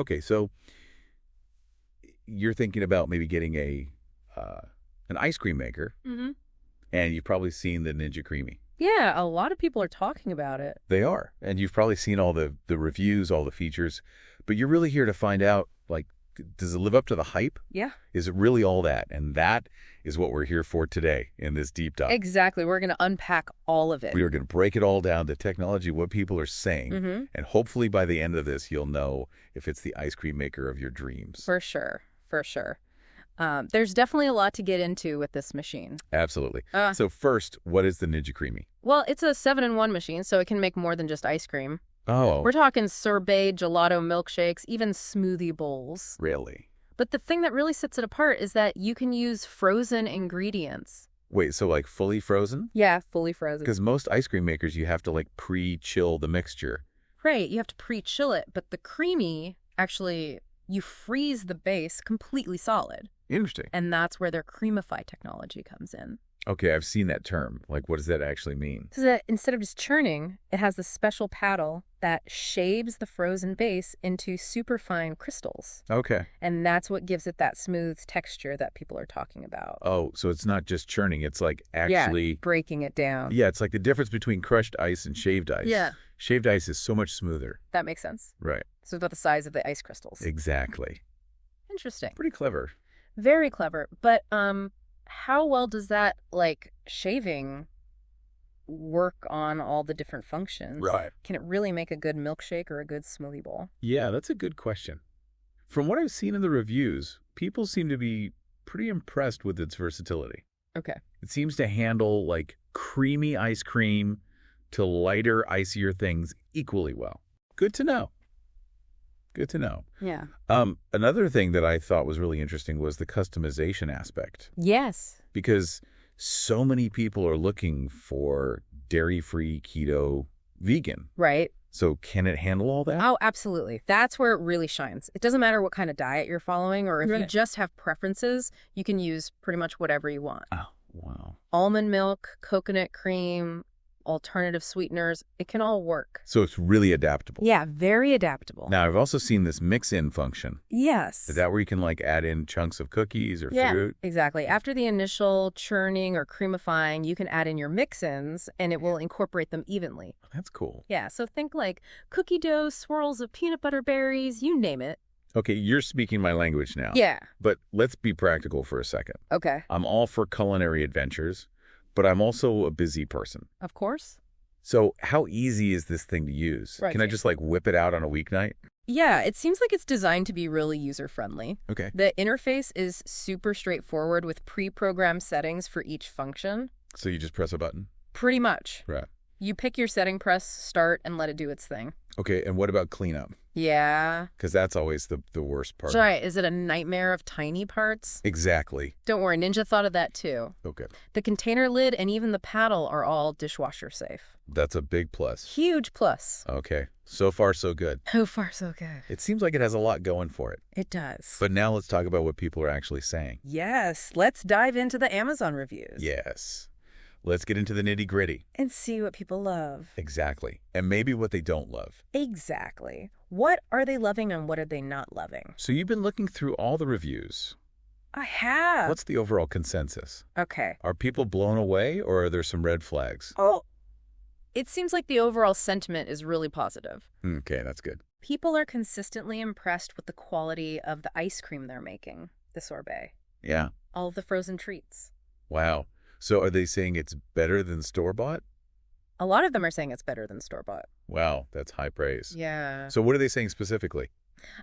Okay, so you're thinking about maybe getting an ice cream maker, Mm-hmm. and you've probably seen the Ninja CREAMi. Yeah, a lot of people are talking about it. They are, and you've probably seen all the reviews, all the features, but you're really here to find out, like, does it live up to the hype? Yeah. Is it really all that? And that is what we're here for today in this deep dive. Exactly. We're going to unpack all of it. We are going to break it all down, the technology, what people are saying, and hopefully by the end of this, you'll know if it's the ice cream maker of your dreams. For sure. For sure. There's definitely a lot to get into with this machine. Absolutely. So first, what is the Ninja CREAMi? Well, it's a 7-in-1 machine, so it can make more than just ice cream. Oh. We're talking sorbet, gelato, milkshakes, even smoothie bowls. Really? But the thing that really sets it apart is that you can use frozen ingredients. Wait, so like fully frozen? Yeah, fully frozen. Because most ice cream makers, you have to like pre-chill the mixture. Right, you have to pre-chill it, but the CREAMi, actually, you freeze the base completely solid. Interesting. And that's where their Creamify technology comes in. Okay, I've seen that term. Like, what does that actually mean? So that instead of just churning, it has this special paddle that shaves the frozen base into superfine crystals. Okay. And that's what gives it that smooth texture that people are talking about. Oh, so it's not just churning. It's like actually... breaking it down. Yeah, it's like the difference between crushed ice and shaved ice. Yeah. Shaved ice is so much smoother. That makes sense. Right. So it's about the size of the ice crystals. Exactly. Interesting. Pretty clever. Very clever. But how well does that, like, shaving work on all the different functions? Right. Can it really make a good milkshake or a good smoothie bowl? Yeah, that's a good question. From what I've seen in the reviews, people seem to be pretty impressed with its versatility. Okay. It seems to handle, like, creamy ice cream to lighter, icier things equally well. Good to know. Good to know. Yeah. Another thing that I thought was really interesting was the customization aspect. Yes. Because so many people are looking for dairy-free, keto, vegan. Right. So can it handle all that? Oh, absolutely. That's where it really shines. It doesn't matter what kind of diet you're following, or if you Right. just have preferences, you can use pretty much whatever you want. Oh, wow. Almond milk, coconut cream, alternative sweeteners, it can all work. So it's really adaptable. Yeah, very adaptable. Now, I've also seen this mix-in function. Yes. Is that where you can, like, add in chunks of cookies or fruit? Exactly. After the initial churning or creamifying, you can add in your mix-ins, and it will incorporate them evenly. That's cool. Yeah, so think like cookie dough, swirls of peanut butter berries, you name it. Okay, you're speaking my language now. Yeah. But let's be practical for a second. Okay. I'm all for culinary adventures, but I'm also a busy person. Of course. So how easy is this thing to use? Right. Can I just, like, whip it out on a weeknight? Yeah, it seems like it's designed to be really user-friendly. Okay. The interface is super straightforward with pre-programmed settings for each function. So you just press a button? Pretty much. Right. You pick your setting, press start, and let it do its thing. Okay, and what about cleanup? Yeah. Because that's always the worst part. Right. Is it a nightmare of tiny parts? Exactly. Don't worry, Ninja thought of that too. Okay. The container lid and even the paddle are all dishwasher safe. That's a big plus. Huge plus. Okay. So far, so good. So far, so good. It seems like it has a lot going for it. It does. But now let's talk about what people are actually saying. Yes, let's dive into the Amazon reviews. Yes. Let's get into the nitty-gritty. And see what people love. Exactly. And maybe what they don't love. Exactly. What are they loving and what are they not loving? So you've been looking through all the reviews. I have. What's the overall consensus? Okay. Are people blown away, or are there some red flags? Oh, it seems like the overall sentiment is really positive. Okay, that's good. People are consistently impressed with the quality of the ice cream they're making, the sorbet, Yeah. all of the frozen treats. Wow. So are they saying it's better than store-bought? A lot of them are saying it's better than store-bought. Wow, that's high praise. Yeah. So what are they saying specifically?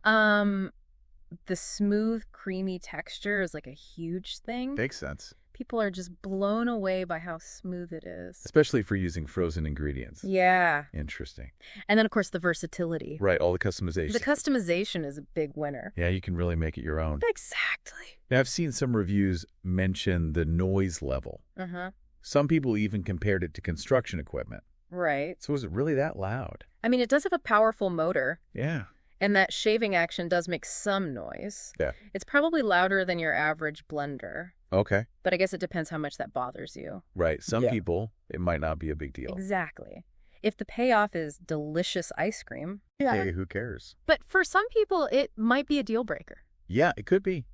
The smooth, creamy texture is like a huge thing. Makes sense. People are just blown away by how smooth it is. Especially for using frozen ingredients. Yeah. Interesting. And then, of course, the versatility. Right, all the customization. The customization is a big winner. Yeah, you can really make it your own. Exactly. Now, I've seen some reviews mention the noise level. Uh-huh. Some people even compared it to construction equipment. Right. So is it really that loud? I mean, it does have a powerful motor, Yeah. and that shaving action does make some noise. Yeah. It's probably louder than your average blender, Okay. but I guess it depends how much that bothers you. Right. Some Yeah. people, it might not be a big deal. Exactly. If the payoff is delicious ice cream. Hey, who cares? But for some people, it might be a deal breaker. Yeah, it could be.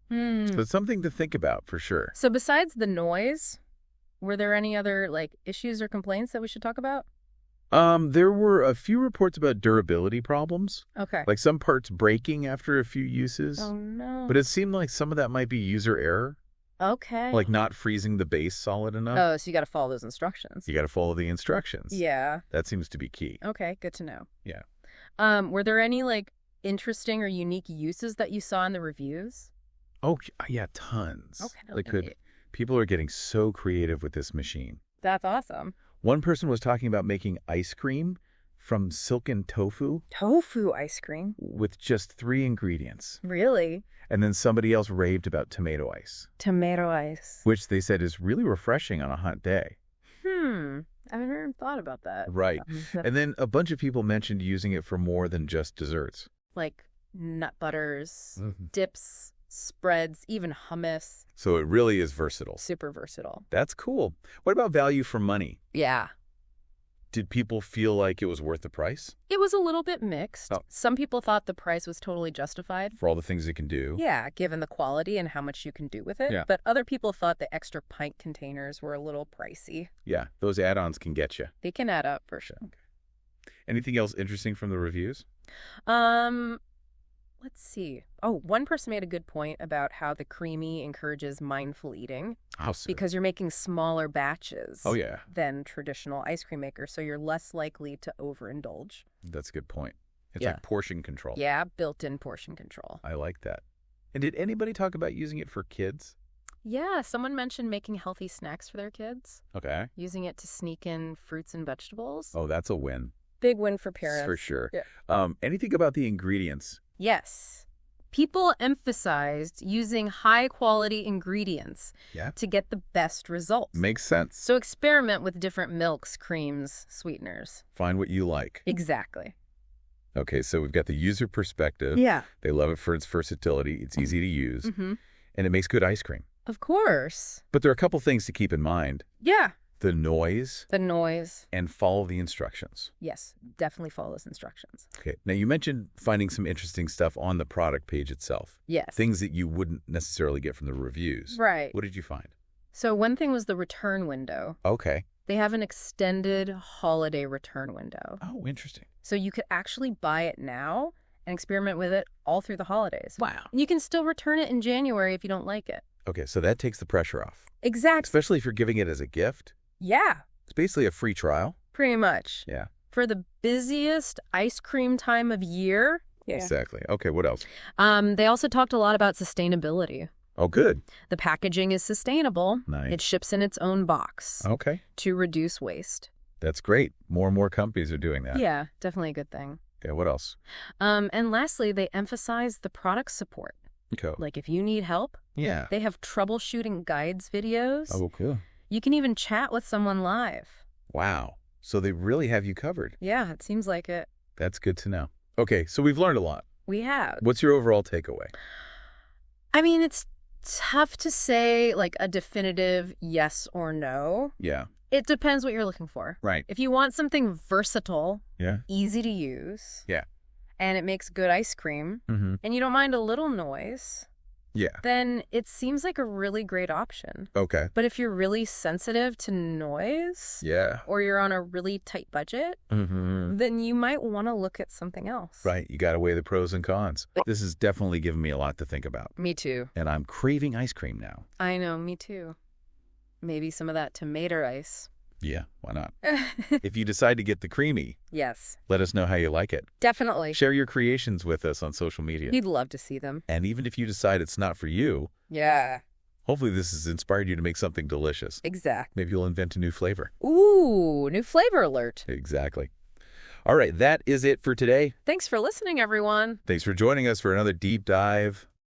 Hmm. So it's something to think about for sure. So besides the noise, were there any other issues or complaints that we should talk about? There were a few reports about durability problems, Okay. like some parts breaking after a few uses. Oh, no. But it seemed like some of that might be user error, Okay. like not freezing the base solid enough. Oh, so you got to follow those instructions. You got to follow the instructions. Yeah. That seems to be key. Okay, good to know. Yeah. Were there any interesting or unique uses that you saw in the reviews? Oh, yeah, tons. Okay. People are getting so creative with this machine. That's awesome. One person was talking about making ice cream from silken tofu Tofu ice cream? with just 3 ingredients. Really? And then somebody else raved about tomato ice, Tomato ice. which they said is really refreshing on a hot day. I've never thought about that. Right. And then a bunch of people mentioned using it for more than just desserts. Like nut butters, Mhm. dips, spreads, even hummus. So it really is versatile. Super versatile. That's cool. What about value for money? Yeah. Did people feel like it was worth the price It was a little bit mixed. Oh. Some people thought the price was totally justified. for all the things it can do? Yeah, given the quality and how much you can do with it. Yeah. But other people thought the extra pint containers were a little pricey. Yeah, those add-ons can get you. They can add up for sure. Anything else interesting from the reviews? Let's see. Oh, one person made a good point about how the CREAMi encourages mindful eating How so? because you're making smaller batches Oh, yeah. than traditional ice cream makers, so you're less likely to overindulge. That's a good point. It's Yeah. like portion control. Yeah, built-in portion control. I like that. And did anybody talk about using it for kids? Yeah, someone mentioned making healthy snacks for their kids, Okay. using it to sneak in fruits and vegetables. Oh, that's a win. Big win for parents. For sure. Yeah. Anything about the ingredients? Yes. People emphasized using high-quality ingredients Yeah. to get the best results. Makes sense. So experiment with different milks, creams, sweeteners. Find what you like. Exactly. Okay, so we've got the user perspective. Yeah. They love it for its versatility. It's easy to use. Mm-hmm. And it makes good ice cream. Of course. But there are a couple things to keep in mind. Yeah. The noise The noise. and follow the instructions. Yes, definitely follow those instructions. Okay. Now, you mentioned finding some interesting stuff on the product page itself. Yes. Things that you wouldn't necessarily get from the reviews. Right. What did you find? So one thing was the return window. Okay. They have an extended holiday return window. Oh, interesting. So you could actually buy it now and experiment with it all through the holidays. Wow. And you can still return it in January if you don't like it. Okay, so that takes the pressure off. Exactly. Especially if you're giving it as a gift. Yeah, It's basically a free trial. pretty much. Yeah. For the busiest ice cream time of year. Exactly. Okay, what else? They also talked a lot about sustainability. Oh, good. The packaging is sustainable. Nice. It ships in its own box Okay. to reduce waste. That's great. More and more companies are doing that. Yeah, definitely a good thing. Okay, what else? And lastly, they emphasize the product support. Okay. Like if you need help, Yeah. they have troubleshooting guides videos. Oh, cool. You can even chat with someone live. Wow. So they really have you covered. Yeah, it seems like it. That's good to know. Okay, so we've learned a lot. We have. What's your overall takeaway? I mean, it's tough to say a definitive yes or no. Yeah. It depends what you're looking for. Right. If you want something versatile, Yeah. easy to use, Yeah. and it makes good ice cream, Mm-hmm. and you don't mind a little noise, Yeah. then it seems like a really great option. Okay. But if you're really sensitive to noise, Yeah. or you're on a really tight budget, Mm-hmm. then you might want to look at something else. Right. You got to weigh the pros and cons. This has definitely given me a lot to think about. Me too. And I'm craving ice cream now. I know, me too. Maybe some of that tomato ice. Yeah, why not? If you decide to get the CREAMi, Yes, let us know how you like it. definitely. Share your creations with us on social media. You'd love to see them. And even if you decide it's not for you, Yeah, hopefully this has inspired you to make something delicious. exact. Maybe you'll invent a new flavor. Ooh, new flavor alert. Exactly. All right, that is it for today. Thanks for listening, everyone. Thanks for joining us for another deep dive.